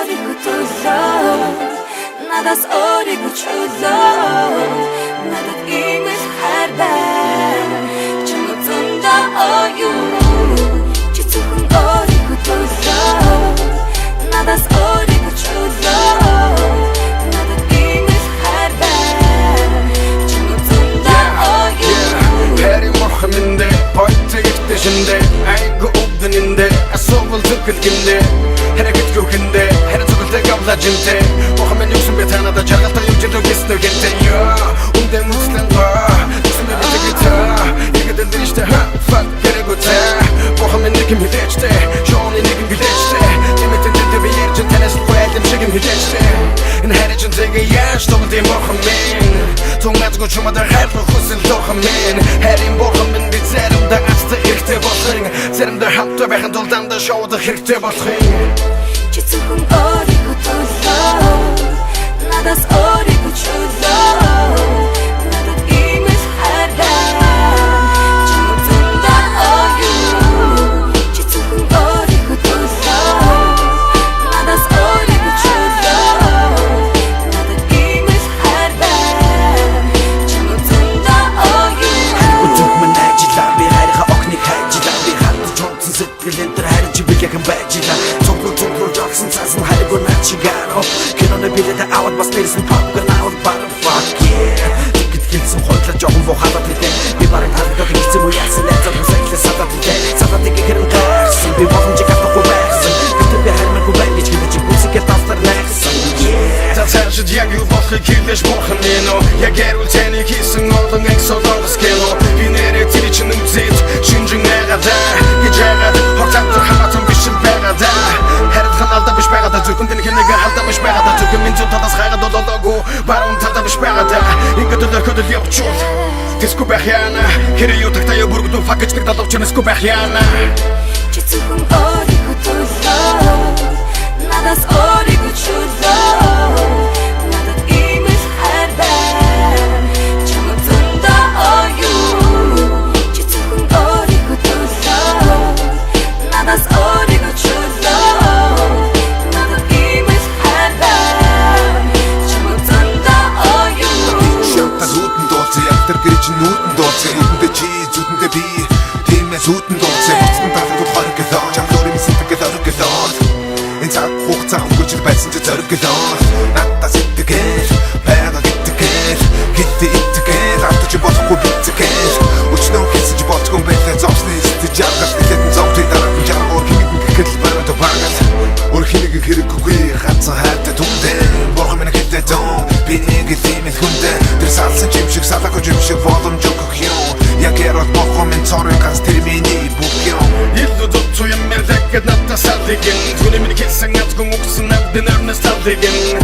өөрийгөө төлөө надаас өөрийгөө чөлөө надад имэл хайртай чамд зунда оюу чи зөвхөн өөрийгөө төлөө надаас өөрийгөө чөлөө надад имэл хайртай чамд зунда оюу Хэри мохаминде бойтэгтэшинде айгу убдэнинде асуувал зүгэлгинде Хэрэгт гүхэнде хэрэг зүгэлтэй гавлажинде мохамин юусан бэ танада жаргалтай юмжинлөө гиснэгэнде Үндэ муслэн ба Нүсмэ битэгитэ Игэдэн дэниште фак гэрэгүтэ мохамин нэгэн хилэчте Шоуны нэгэн билэчте Тимэтэн дэдэ би иржин танэс луэлэм шигэн хилэчте Энэ хэрэгэн тэгэ яш тоглоди мохамин Тунгаадгүй чумада хайрлах хүсэл тохамин Хэрийн мохамин би заримдаа ацтай ихтэй болохын Заримдаа хамтаа байхын тулд дандаа шоудах хэрэгтэй болохын чи зөвхөн өөрийгөө төлөө надаас өөрийгөө чөлөө надад имэл хайртай чамд зунда оюу чи зөвхөн өөрийгөө төлөө надаас өөрийгөө чөлөө надад имэл хайртай чамд зунда оюу Өдөрмөн ажиллаа би хайрха огныг хайжлаа би хандж онцон сэтгэлэн тэр хайр чи би яхан байжлаа цогцол жолсон цаасан хайргүй начигаро киноны билет аваад бас нэрсэн попкорн аваад баг fuck yeah тэгэд хэлсэн хойлоо жоохон вохалаад хэлээ би бараг хаддаг хийсэн үү яасан найзаа бүсэглээ садад хэлээ садад гэхэрэн гэрсэн би боломжийг авахгүй байсан би хайрмаггүй байж гэж чи бүсэгээ тастар найсан yeah Цаашид яг юу болохыг хэлж бурхан нэ яг ярил таны хийсэн олон эксодонгос кино би нэрээ тэр чинь үзээд шинжин айгадаа гэж яагаад хортамтар хамаатан биш байгаадаа хард ханалда биш байгаадаа зөвхөн тэн хэнэг халда биш байгаадаа зөвхөн минь зүтадас хайгаад долоогоо баруун талда биш байгаадаа ингээд л хөдөл явчул тэсгүй байх яана хэрэг юу тагтаа юу бүргдүү факч нэг далавч нэсгүй байх яана чи зөвхөн өөрийгөө төлөө надаас өөрийгөө чөлөө надад имэл хайртай чамд зунда оюу чи зөвхөн өөрийгөө төлөө надаас өөрийгөө чөлөө надад имэл хайртай чамд зунда оюу Шамта зүтэн дооцсон ягтар гэрэж нүүдэн дооцсон Үүдэндээ чи зүтэндээ би тиймээ зүтэн дооцсон Хүчтэн талгууд хориг гэлоо Чамлуурын сэтгэл ориг гэлоо Энэ цаг хугацаа өнгөрчл байсан чи зориг гэлоо Надтаа сэтгэл байга гэтгэл Хитти итгэл Автаж болохгүй биттгэл Өчнөө хэлсэн чи болцгүй байлаа Зовсны сэтгэл жаргал Хэлэтэн зовтыг дараа нь жаргал Хинэгэн гэхэл бараад багал Өөр хинэгэн хэрэггүй Ганцхан хайртай түндээ Бурхан минь хэлээ дөө Би нэг тиймэл хүндээ Тэр салсан чим шиг салаагүй чим шиг боломж өгөх юм Яг ярал бохон минь цорын ганц тэр миний бүх юм Илүү дутуу юм мэрдэгэд надад салдигэн Түүний минь хэлсэн азгүй мөксөн надад нэрнэс талдигэн